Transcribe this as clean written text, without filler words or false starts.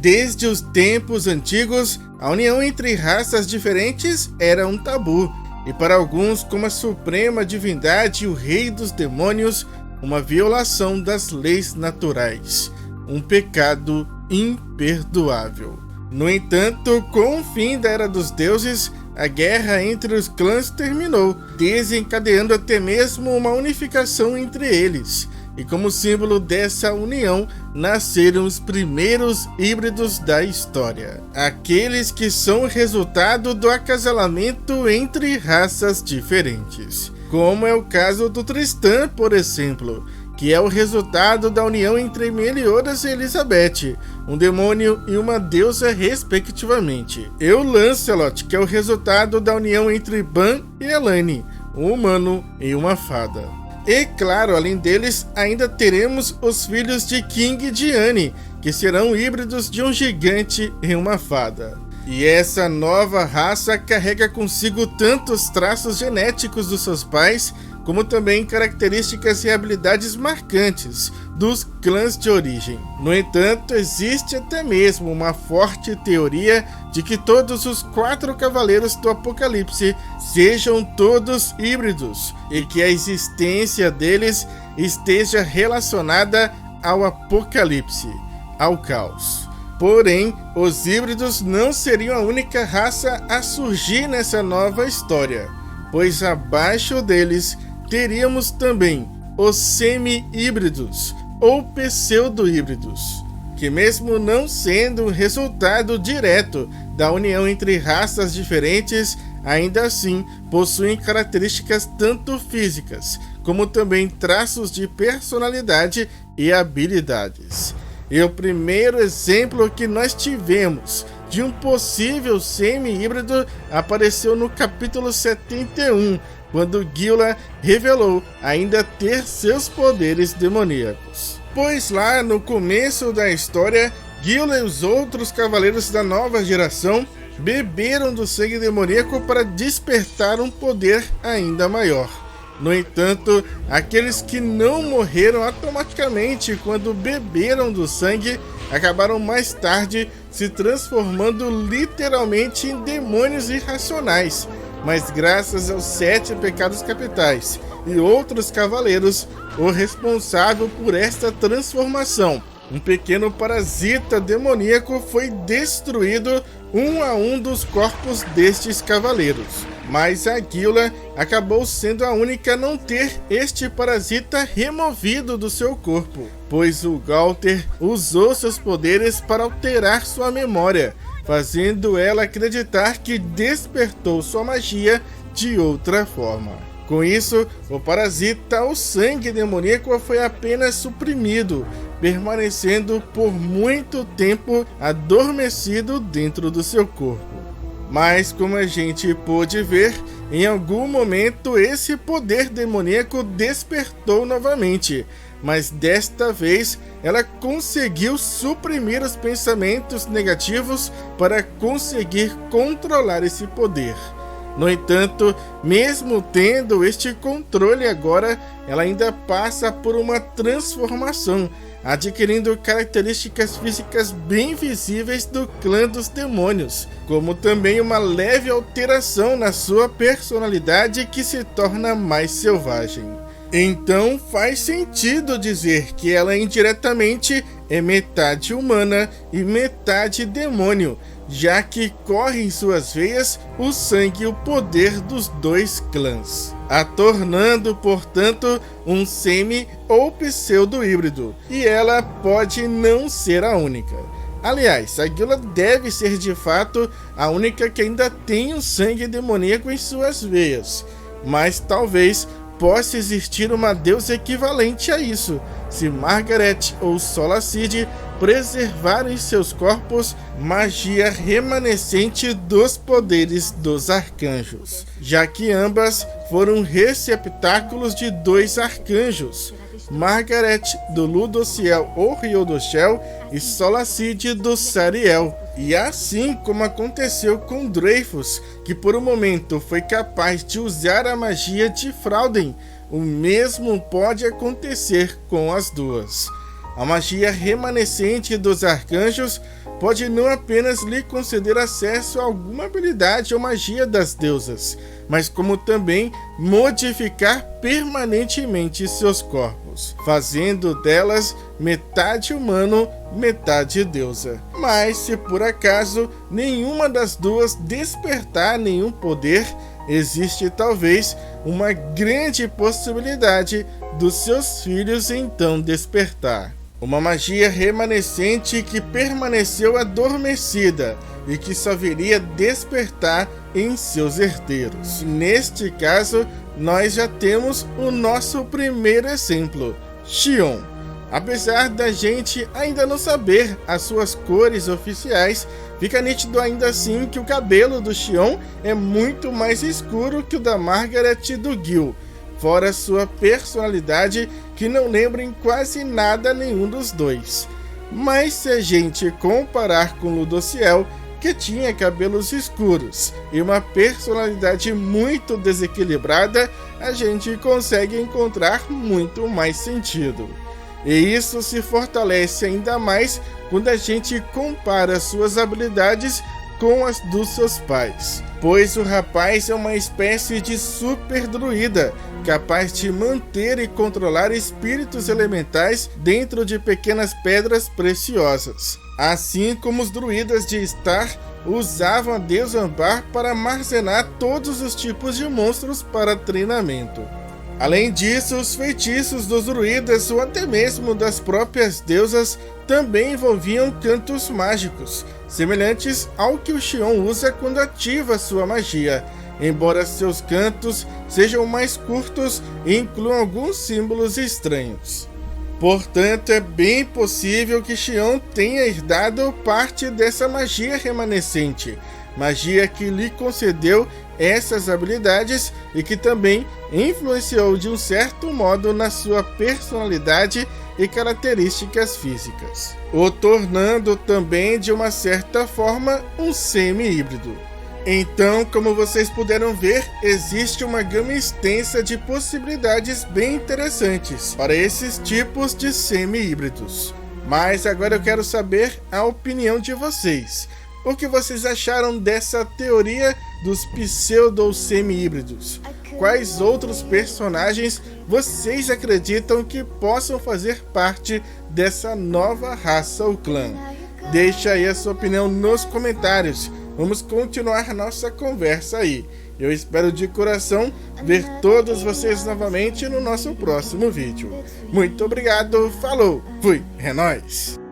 Desde os tempos antigos, a união entre raças diferentes era um tabu, e para alguns, como a suprema divindade e o rei dos demônios, uma violação das leis naturais, um pecado imperdoável. No entanto, com o fim da Era dos Deuses, a guerra entre os clãs terminou, desencadeando até mesmo uma unificação entre eles. E como símbolo dessa união, nasceram os primeiros híbridos da história. Aqueles que são o resultado do acasalamento entre raças diferentes. Como é o caso do Tristan, por exemplo, que é o resultado da união entre Meliodas e Elizabeth, um demônio e uma deusa respectivamente. E o Lancelot, que é o resultado da união entre Ban e Elaine, um humano e uma fada. E claro, além deles, ainda teremos os filhos de King e Diane, que serão híbridos de um gigante e uma fada. E essa nova raça carrega consigo tantos traços genéticos dos seus pais, como também características e habilidades marcantes dos clãs de origem. No entanto, existe até mesmo uma forte teoria de que todos os 4 cavaleiros do Apocalipse sejam todos híbridos e que a existência deles esteja relacionada ao Apocalipse, ao caos. Porém, os híbridos não seriam a única raça a surgir nessa nova história, pois abaixo deles teríamos também os semi-híbridos ou pseudo-híbridos, que mesmo não sendo resultado direto da união entre raças diferentes, ainda assim possuem características tanto físicas, como também traços de personalidade e habilidades. E o primeiro exemplo que nós tivemos de um possível semi-híbrido apareceu no capítulo 71, quando Gila revelou ainda ter seus poderes demoníacos. Pois lá no começo da história, Gila e os outros cavaleiros da nova geração beberam do sangue demoníaco para despertar um poder ainda maior. No entanto, aqueles que não morreram automaticamente quando beberam do sangue acabaram mais tarde se transformando literalmente em demônios irracionais, mas graças aos 7 pecados capitais e outros cavaleiros, o responsável por esta transformação, um pequeno parasita demoníaco, foi destruído um a um dos corpos destes cavaleiros. Mas a Gila acabou sendo a única a não ter este parasita removido do seu corpo, pois o Galter usou seus poderes para alterar sua memória, fazendo ela acreditar que despertou sua magia de outra forma. Com isso, o parasita, o sangue demoníaco, foi apenas suprimido, permanecendo por muito tempo adormecido dentro do seu corpo. Mas, como a gente pôde ver, em algum momento esse poder demoníaco despertou novamente, mas desta vez ela conseguiu suprimir os pensamentos negativos para conseguir controlar esse poder. No entanto, mesmo tendo este controle agora, ela ainda passa por uma transformação, adquirindo características físicas bem visíveis do clã dos demônios, como também uma leve alteração na sua personalidade que se torna mais selvagem. Então faz sentido dizer que ela indiretamente é metade humana e metade demônio, já que corre em suas veias o sangue e o poder dos 2 clãs, a tornando, portanto, um semi ou pseudo-híbrido, e ela pode não ser a única. Aliás, a Gila deve ser de fato a única que ainda tem o sangue demoníaco em suas veias, mas talvez possa existir uma deusa equivalente a isso, se Margaret ou Solacide preservarem em seus corpos magia remanescente dos poderes dos arcanjos, já que ambas foram receptáculos de 2 arcanjos, Margaret do Ludociel ou Riodoshel e Solacide do Sariel. E assim como aconteceu com Dreyfus, que por um momento foi capaz de usar a magia de Frauden, o mesmo pode acontecer com as duas. A magia remanescente dos arcanjos pode não apenas lhe conceder acesso a alguma habilidade ou magia das deusas, mas como também modificar permanentemente seus corpos, fazendo delas metade humano, metade deusa. Mas se por acaso nenhuma das duas despertar nenhum poder, existe talvez uma grande possibilidade dos seus filhos então despertar. Uma magia remanescente que permaneceu adormecida e que só viria despertar em seus herdeiros. Neste caso, nós já temos o nosso primeiro exemplo, Xion. Apesar da gente ainda não saber as suas cores oficiais, fica nítido ainda assim que o cabelo do Xion é muito mais escuro que o da Margaret e do Gil, fora sua personalidade que não lembra em quase nada nenhum dos dois. Mas se a gente comparar com Ludociel, que tinha cabelos escuros e uma personalidade muito desequilibrada, a gente consegue encontrar muito mais sentido. E isso se fortalece ainda mais quando a gente compara suas habilidades com as dos seus pais, pois o rapaz é uma espécie de super druida, capaz de manter e controlar espíritos elementais dentro de pequenas pedras preciosas, assim como os druidas de Star usavam a deusa Ambar para armazenar todos os tipos de monstros para treinamento. Além disso, os feitiços dos druidas ou até mesmo das próprias deusas também envolviam cantos mágicos, semelhantes ao que o Xion usa quando ativa sua magia, embora seus cantos sejam mais curtos e incluam alguns símbolos estranhos. Portanto, é bem possível que Xion tenha herdado parte dessa magia remanescente, magia que lhe concedeu essas habilidades e que também influenciou de um certo modo na sua personalidade e características físicas, o tornando também de uma certa forma um semi-híbrido. Então, como vocês puderam ver, existe uma gama extensa de possibilidades bem interessantes para esses tipos de semi-híbridos. Mas agora eu quero saber a opinião de vocês. O que vocês acharam dessa teoria dos pseudo-semi-híbridos? Quais outros personagens vocês acreditam que possam fazer parte dessa nova raça ou clã? Deixa aí a sua opinião nos comentários. Vamos continuar nossa conversa aí. Eu espero de coração ver todos vocês novamente no nosso próximo vídeo. Muito obrigado, falou, fui, é nóis!